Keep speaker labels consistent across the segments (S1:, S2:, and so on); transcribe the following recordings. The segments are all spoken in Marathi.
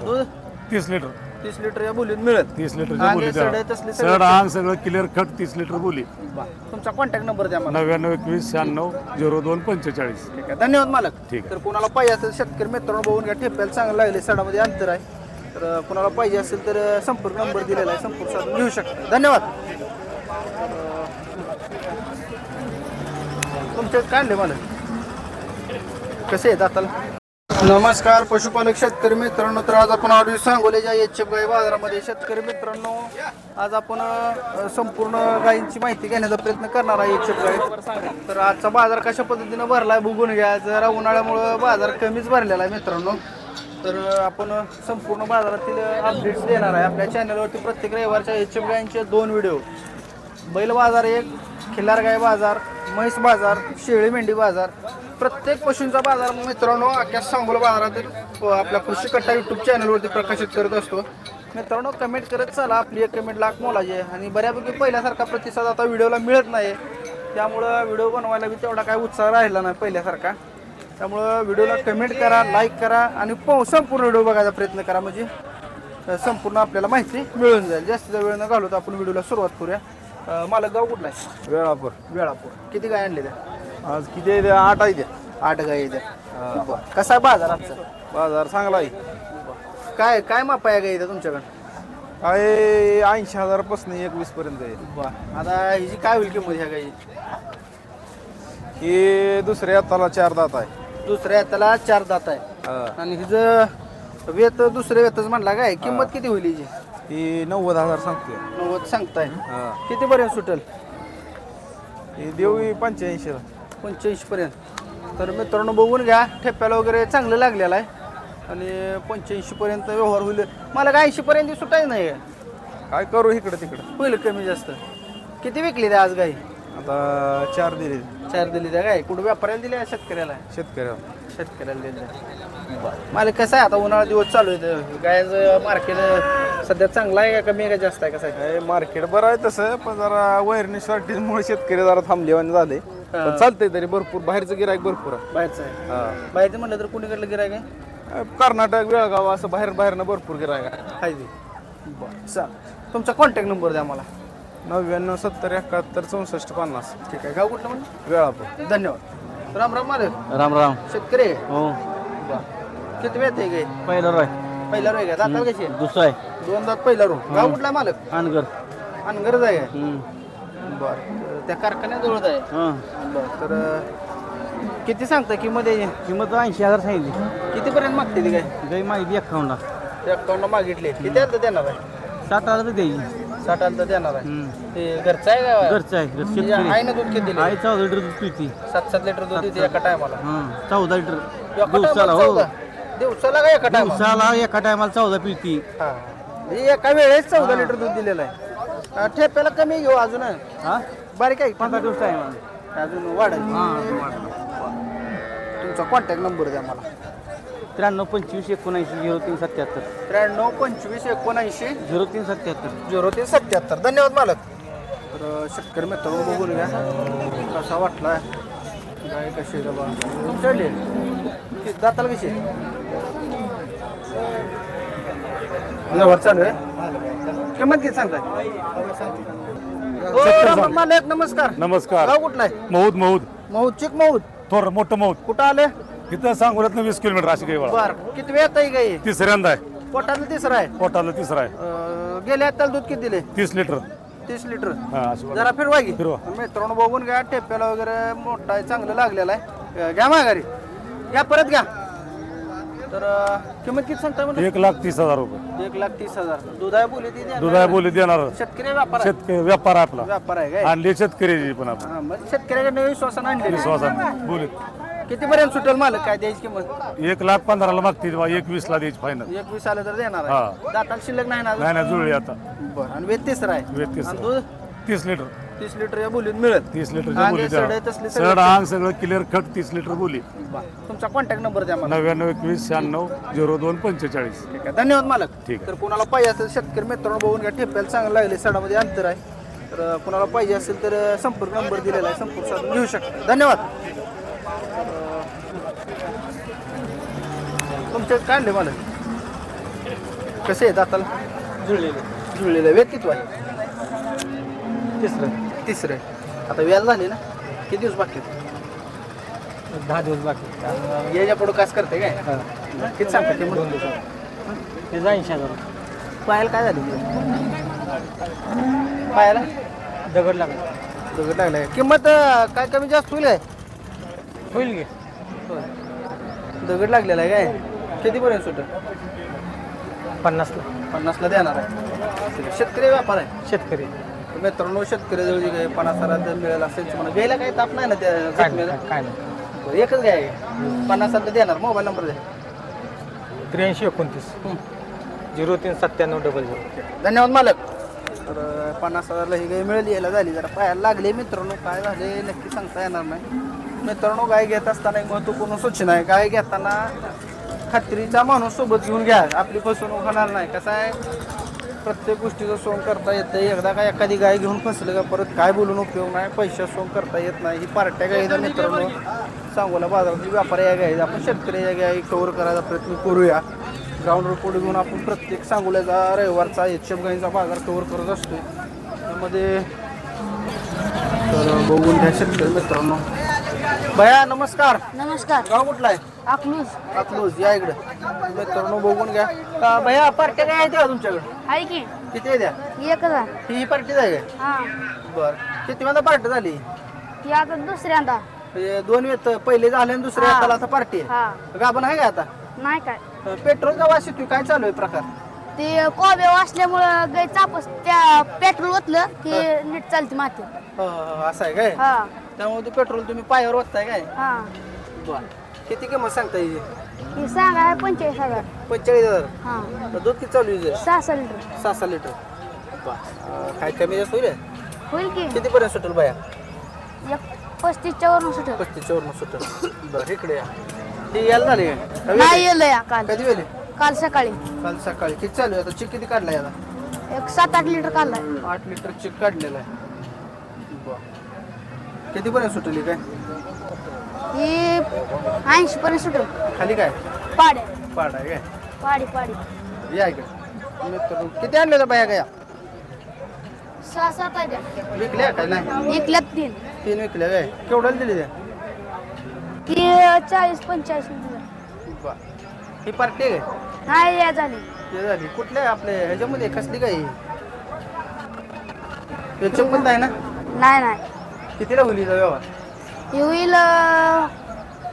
S1: दूध
S2: 30 लिटर
S1: 30 लिटर या बोलीत मिळत.
S2: 30 लिटरच्या
S1: आणि
S2: बोली
S1: सड तसली सगळं.
S2: सड आंग सगळं क्लिअर कट 30 लिटर बोली.
S1: तुमचा कॉन्टॅक्ट नंबर द्या मला.
S2: 99 21 96 02 45.
S1: ठीक आहे, धन्यवाद मालक.
S2: ठीक आहे.
S1: तर कोणाला पाहिजे असेल शेतकरी मित्रांनो बघून घ्या, ठेप्याला चांगलं लागले, सडामध्ये अंतर आहे. तर कोणाला पाहिजे असेल तर संपर्क नंबर दिलेला आहे, संपर्क साधून घेऊ शकता. धन्यवाद. तुमचे काय आणले मला कसे आहेत दाताला? नमस्कार पशुपालक शेतकरी मित्रांनो. तर आज आपण आलो सांगोल्याच्या एचएफ गाई बाजारामध्ये. शेतकरी मित्रांनो, आज आपण संपूर्ण गायींची माहिती घेण्याचा प्रयत्न करणार आहे एचएफ गाई. तर आजचा बाजार कशा पद्धतीनं भरलाय बघून घ्या. जरा उन्हाळ्यामुळं बाजार कमीच भरलेला आहे मित्रांनो. तर आपण संपूर्ण बाजारातील अपडेट्स देणार आहे आपल्या चॅनलवरती. प्रत्येक रविवारच्या एचएफ गायींचे 2 व्हिडिओ, बैल बाजार 1, खिल्लार गाय बाजार, म्हैस बाजार, शेळी मेंढी बाजार, प्रत्येक पशूंचा बाजार मित्रांनो अख्या सांगोला बाजारातील आपल्या कृषी कट्टा यूट्यूब चॅनलवरती प्रकाशित करत असतो. मित्रांनो कमेंट करत चला, आपली एक कमेंट लाख मोलाची आहे. आणि बऱ्यापैकी पहिल्यासारखा प्रतिसाद आता व्हिडिओला मिळत नाही, त्यामुळं व्हिडिओ बनवायला बी तेवढा काय उत्साह राहिला नाही पहिल्यासारखा. त्यामुळं व्हिडिओला कमेंट करा, लाईक करा आणि संपूर्ण व्हिडिओ बघायचा प्रयत्न करा, म्हणजे संपूर्ण आपल्याला माहिती मिळून जाईल. जास्तीचा वेळ न घालवता आपण व्हिडिओला सुरुवात करूया. मला गाव कुठला आहे?
S3: वेळापूर.
S1: वेळापूर. किती गाय आणले त्या?
S3: आज किती आहे? 8 आहे.
S1: 8 गाय आहेत. कसा आहे बाजार आजचा?
S3: बाजार चांगला आहे.
S1: काय काय मापा आहे गाय तुमच्याकडे?
S3: काय 80,000 पासून 21 पर्यंत आहे.
S1: आता हिची काय होईल किंमत ह्या गायची?
S3: ही दुसऱ्या हाताला 4 दात आहे.
S1: दुसऱ्या हाताला 4 दात आहे. आणि हिचं वेत दुसरे वेतच म्हणला काय, किंमत किती होईल हिची?
S3: ही 90,000 सांगते.
S1: 90 सांगताय. किती पर्यंत सुटेल?
S3: ही देऊ 85 ला.
S1: 85 पर्यंत. तर मित्रांनो बघून घ्या, ठेप्याला वगैरे चांगलं लागलेलं आहे आणि 85 पर्यंत व्यवहार होईल. मला काय 80 पर्यंत सुटायचं नाही
S3: काय करू इकडं तिकडं
S1: होईल कमी जास्त. किती विकली त्या आज गाई?
S3: आता 4 दिले.
S1: 4 दिली त्या गाय. कुठं व्यापाऱ्याला दिल्या शेतकऱ्याला? शेतकऱ्याला दिल्या. मला कसं आहे आता उन्हाळा दिवस चालू आहे, गायचं मार्केट सध्या चांगला आहे का कमी आहे का जास्त आहे? कसं आहे
S3: मार्केट बरं आहे तसं, पण जरा वायरनेस शॉर्टेजमुळे शेतकरी जरा थांबलेवाने झाले. पण चालतंय तरी भरपूर. बाहेरचं गिरायक भरपूर आहे.
S1: बाहेरचं आहे? बाहेरचं म्हणलं तर कुणीकडलं गिरायक आहे?
S3: कर्नाटक, बेळगाव असं बाहेरनं भरपूर गिरायक आहे.
S1: चाल. तुमचा कॉन्टॅक्ट नंबर द्या मला.
S3: 99 70 71 64 50.
S1: ठीक आहे. गाव कुठलं म्हणजे?
S3: वेळापूर.
S1: धन्यवाद. राम राम मालक.
S4: राम राम.
S1: शेतकरी आहे?
S4: हो.
S1: किती वेळ आहे गाय?
S4: पहिलं रोय.
S1: पहिला रो आहे का? दाताला कशी आहे?
S4: दुसरा आहे
S1: 2 दात पहिला रो. गाव कुठला मालक?
S4: अनगर.
S1: अनगरज आहे. बरं. त्या कारखान्याजवळच आहे. बरं. तर किती सांगता किंमत याची?
S4: किंमत 80,000 सांगितली.
S1: कितीपर्यंत मागते ती काय?
S4: गाई माहिती 51ला.
S1: 51 मागितले. किती आलं तर देणार आहे?
S4: 60,000 तर द्यायची.
S1: 60 आलं तर देणार आहे. ते घरचं आहे का?
S4: घरचं आहे.
S1: म्हणजे आहे ना दूध किती दिले?
S4: आई 14 लिटर दूध पिती.
S1: 7-7 लिटर दूध देते एका टायमाला.
S4: 14 लिटर दिवसाला. हो,
S1: दिवसाला का एका टायमाला?
S4: दिवसाला एका टायमाला 14 पिती.
S1: एका वेळेस 14 लिटर दूध दिलेलं आहे. ठेप्याला कमी घेऊ अजून.
S4: हा,
S1: बारीक आहे
S4: 15 दिवस आहे.
S1: अजून वाढेल. तुमचा कॉन्टॅक्ट नंबर द्या मला.
S4: 93 25 79 0377.
S1: 93 25 79
S4: 0377.
S1: 0377. धन्यवाद मालक. तर शेतकरी मित्रांनो बघून घ्या कसा वाटला गाय कशी आहे बाबा. चढले दाताला कशी व्यवहार चालू आहे. किंमत किती सांगताय? मालक नमस्कार.
S2: नमस्कार.
S1: गाव कुठला आहे?
S2: महूद
S1: महूद. चिक महूद.
S2: थोर मोठं महूद.
S1: कुठं आले?
S2: इथं सांगोल्यातनं 20 किलोमीटर अशी काही
S1: बर. किती वेळ आहे गाई?
S2: तिसऱ्यांदा आहे.
S1: पोटातलं तिसरा आहे.
S2: पोटाला तिसरा आहे.
S1: गेल्या त्याला दूध किती दिले?
S2: 30 लिटर.
S1: 30 लिटर.
S2: हा, अशी बघा.
S1: जरा फिरवा की.
S2: फिरवा.
S1: मित्रांनो बघून घ्या, टेप्याला वगैरे मोठा आहे, चांगलं लागलेला आहे. घ्या माघारी. घ्या परत घ्या. तर किंमत किती सांगता म्हणजे?
S2: 1,30,000 रुपये.
S1: 1,30,000. दुधाय बोली ती द्या.
S2: दुधाय बोली देणार.
S1: शेतकरी व्यापार आहे?
S2: शेतकरी व्यापार आहे आपला.
S1: व्यापार आहे काय?
S2: आणली शेतकरी पण आपण
S1: हा, मग शेतकऱ्याकडे विश्वासानं आणले.
S2: विश्वासाने बोलीत.
S1: किती पर्यंत सुटेल मालक? काय द्यायची किंमत?
S2: 1,15,000 मागते 21,000 द्यायची फायनल.
S1: 21 आलं तर देणार
S2: हा.
S1: आहे. दाताला शिल्लक नाही ना?
S2: नाही जुळली आता.
S1: बरं. आणि वेत तिसरा आहे?
S2: वेत तिसरा.
S1: आणि दूध
S2: 30 लिटर.
S1: 30 लिटर या बोलीत मिळत.
S2: 30 लिटरच्या बोली
S1: सड तसली सगळी.
S2: सड आंग सगळं क्लिअर कट 30 लिटर बोली.
S1: तुमचा कॉन्टॅक्ट नंबर द्या मला.
S2: 99 21 96 02 45.
S1: ठीक आहे. धन्यवाद मालक.
S2: ठीक आहे.
S1: तर कोणाला पाहिजे असेल शेतकरी मित्रांनो बघून घ्या, ठेप्याला चांगलं लागले, सडामध्ये अंतर आहे. तर कोणाला पाहिजे असेल तर संपर्क नंबर दिलेला आहे, संपर्क साधून घेऊ शकता. धन्यवाद. तुमचे काय आणले मालक? कसे आहे दाताला
S4: जुळलेले
S1: जुळलेलं वेद किती आहे
S4: तिसरं
S1: तिसरं आहे. आता व्याल झाली ना किती दिवस बाकी आहेत?
S4: 10 दिवस बाकी
S1: याच्या पुढं कास करते काय किती सांगता किंमत?
S4: ते 80,000
S1: पायाला काय झालं पायाला
S4: दगड लागला
S1: दगड लागलाय किंमत काय कमी जास्त होईल काय
S4: होईल की
S1: दगड लागलेला आहे काय कितीपर्यंत सुट
S4: 50ला
S1: 50ला देणार आहे शेतकरी व्यापार आहे
S4: शेतकरी
S1: मित्रांनो शेतकरी जवळ काय 50,000 मिळेल असेल म्हणा घ्यायला काही ताप नाही ना त्या
S4: काय
S1: जखमेला?
S4: काय नाही
S1: बरं, एकच गाय आहे 50,000 देणार मोबाईल नंबर द्या
S4: 8329 039700.
S1: धन्यवाद मालक. तर 50,000ला ही गाय मिळाली यायला झाली जरा पायाला लागले मित्रांनो काय झाले नक्की सांगता येणार नाही मित्रांनो गाय घेत असताना एक महत्त्वपूर्ण सूचना आहे गाय घेताना खात्रीचा माणूस सोबत घेऊन घ्या आपली फसवणूक होणार नाही कसं आहे प्रत्येक गोष्टीचं सोंग करता येतं एकदा काय एखादी गाय घेऊन फसलं का परत काय बोलून उपयोग नाही पैसे सोंग करता येत नाही ही पार्ट्या गायीचा मित्रांनो सांगोला बाजारातील व्यापारी या गायी आपण शेतकरी या गायी कव्हर करायचा प्रयत्न करूया ग्राउंड रिपोर्ट घेऊन आपण प्रत्येक सांगोल्याचा रविवारचा एचएफ गायीचा बाजार कव्हर करत असतो त्यामध्ये तर बघून घ्या शेतकरी मित्रांनो भया नमस्कार
S5: नमस्कार
S1: गाव कुठला आहे
S5: अकलूज
S1: अकलूज या इकडे मित्रांनो बघून घ्या भया पार्ट्या काय आहेत का तुमच्याकडे
S5: आहे की
S1: किती आहे द्या
S5: 1,000
S1: ही पार्टी आहे काय
S5: हा
S1: बर किती वेळा पार्टी झाली
S5: ती आता दुसऱ्यांदा
S1: म्हणजे दोन वेळ पहिले झाले आणि दुसऱ्या हाताला आता पार्टी आहे
S5: हा
S1: गाभण आहे का आता
S5: नाही काय
S1: पेट्रोलचा वास येतोय काय चालू आहे प्रकार
S5: ते कोबे वाचल्यामुळं गाय चापस त्या पेट्रोल ओतलं की नीट चालते माती
S1: असं आहे काय
S5: हा
S1: त्यामुळे ते पेट्रोल तुम्ही पायावर ओतताय काय
S5: हा
S1: बर किती किंमत सांगता येईल
S5: ही सांगा 45,000
S1: 45,000
S5: हा
S1: तर दूध किती चालू आहे
S5: 6 लिटर
S1: 6 लिटर काय कमी जास्त होईल
S5: होईल की
S1: कितीपर्यंत सुटेल बाया
S5: 35च्या वरून सुट
S1: 35 वरून सुटेल बरं इकडे या ही यायला झाली काय?
S5: नाही येलं या काल
S1: कधी वेळी
S5: काल सकाळी
S1: काल सकाळी किती चालू आहे आता चिक किती काढलाय आता
S5: एक 7-8 लिटर काढलाय
S1: 8 लिटर चिक काढलेला आहे बरं कितीपर्यंत सुटली काय
S5: ही 80 पर्यंत सुटेल
S1: खाली काय
S5: पाड्या
S1: पाड आहे काय
S5: पाडी
S1: या इकडे मित्रांनो किती आणलेलं बाया काय
S5: 6-7 आहे
S1: विकल्या काय नाही
S5: एकल्यात 3
S1: तीन विकल्या काय केवढ्याला दिली त्या
S5: ती 40-45
S1: बरं ही पार्टी आहे काय
S5: नाही या झाली
S1: ते झाली कुठल्या आपल्या ह्याच्यामध्ये कसली काय याच्यामध्ये आहे ना
S5: नाही
S1: कितीला होईल हिचा व्यवहार
S5: हे होईल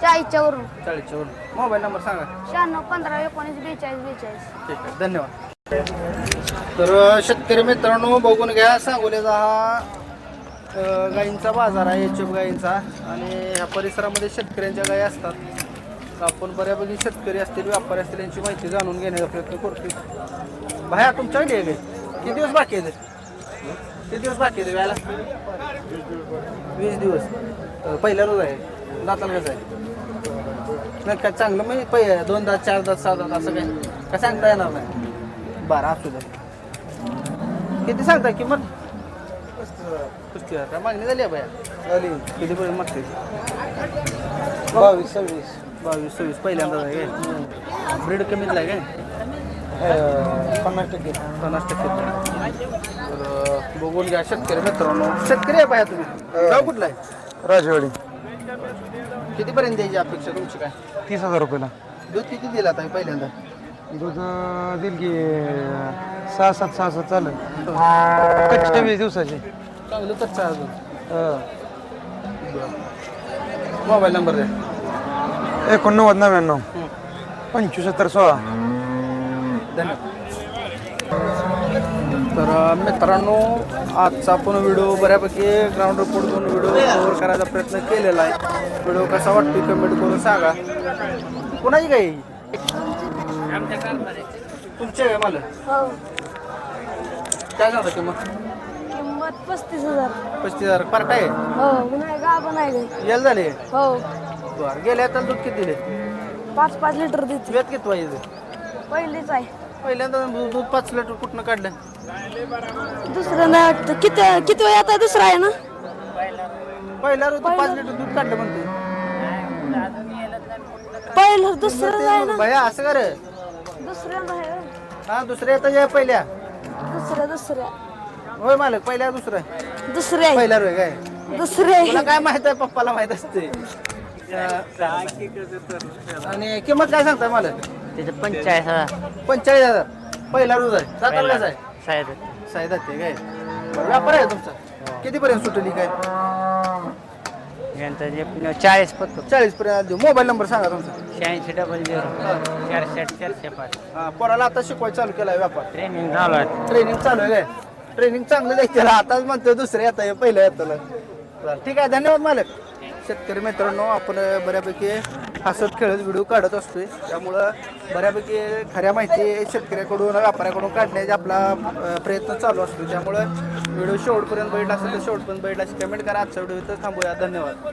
S5: 40च्या वरून
S1: 40च्या वरून मोबाईल नंबर सांगा
S5: 96-15-19-42-42
S1: ठीक आहे धन्यवाद तर शेतकरी मित्रांनो बघून घ्या सांगोल्याचा हा गायींचा बाजार आहे एचएफ गायींचा आणि ह्या परिसरामध्ये शेतकऱ्यांच्या गायी असतात तर आपण बऱ्यापैकी शेतकरी असतील व्यापारी असतील यांची माहिती जाणून घेण्याचा प्रयत्न करतो भाया तुमच्याकडे आहे काय किती दिवस बाकी आहे किती दिवस बाकी आहे व्यायला 20 दिवस पहिला रोज आहे दाताला कसं आहे नाही काय चांगलं म्हणजे 2 दात 4 दात 6 दात असं काय सांगता येणार नाही बरं असू द्या किती सांगता किंमत 35,000 काय मागणी झाली आहे बाया झाली कितीपर्यंत मागते 22-26 पहिल्यांदा आहे काय ब्रीड कमीच आहे काय 50% तर बघून घ्या शेतकरी मित्रांनो शेतकरी आहे बाया तुम्ही गाव कुठला आहे
S3: राजवाडी
S1: कितीपर्यंत द्यायची अपेक्षा तुमची काय
S3: 30,000 रुपयाला
S1: दूध किती दिला आता पहिल्यांदा
S3: दूध दिल की 6-7 चालेल 20 दिवसाची
S1: चांगलं कच्चा अजून मोबाईल नंबर द्या
S3: 89-99 75-16
S1: धन्यवाद तर मित्रांनो आजचा आपण व्हिडिओ बऱ्यापैकी ग्राउंड रिपोर्ट करून व्हिडिओ कव्हर करायचा प्रयत्न केलेला आहे व्हिडिओ कसा वाटतो कमेंट करून सांगा कोणाची काय तुमचे काय मला
S5: हो
S1: काय सांगता किंमत
S5: किंमत 35,000
S1: 35,000 पार्ट आहे
S5: हो नाही गाभण आहे गाय.
S1: यायला झाले
S5: हो
S1: बरं गेल्या तर दूध किती दिले
S5: 5-5 लिटर देते
S1: वेत किती पाहिजे
S5: पहिलीच आहे
S1: पहिल्यांदा दूध 5 लिटर कुठनं काढलं
S5: दुसऱ्यांदा किती वेळ आता दुसरा आहे ना
S1: पहिल्या रोज 5 लिटर दूध काढलं म्हणते
S5: पहिलं दुसरं आहे ना
S1: भया असं का रे
S5: दुसऱ्यांदा आहे
S1: हा दुसऱ्या येतं या पहिल्या
S5: दुसऱ्या
S1: होय मालक पहिल्या दुसऱ्या
S5: दुसऱ्या
S1: पहिल्या रोय काय
S5: दुसऱ्या
S1: तुला काय माहित आहे पप्पाला माहित असते आणि किंमत काय सांगताय मालक
S4: त्याचे 45,000
S1: 45,000 पहिला रोज आहे जाताला कसं आहे
S4: साहेब
S1: सायदा ते काय बरं व्यापार आहे तुमचा कितीपर्यंत सुटली काय
S4: यांचं जे 40 पत्तो
S1: 40 पर्यंत देऊ मोबाईल नंबर सांगा तुमचा
S4: 8600 460
S1: हा पोराला आता शिकवायला चालू केलाय व्यापार
S4: ट्रेनिंग झालं आहे
S1: ट्रेनिंग चालू आहे काय ट्रेनिंग चांगलं द्यायचं त्याला आताच म्हणतो दुसरं येता आहे पहिलं येताला बरं ठीक आहे धन्यवाद मालक शेतकरी मित्रांनो आपण बऱ्यापैकी हसत खेळत व्हिडिओ काढत असतोय त्यामुळं बऱ्यापैकी खऱ्या माहिती शेतकऱ्याकडून व्यापाऱ्याकडून काढण्याचा आपला प्रयत्न चालू असतो त्यामुळं व्हिडिओ शेवटपर्यंत बघितला असेल तर शेवटपर्यंत बघितला कमेंट करा आजचा व्हिडिओ इथं थांबूया धन्यवाद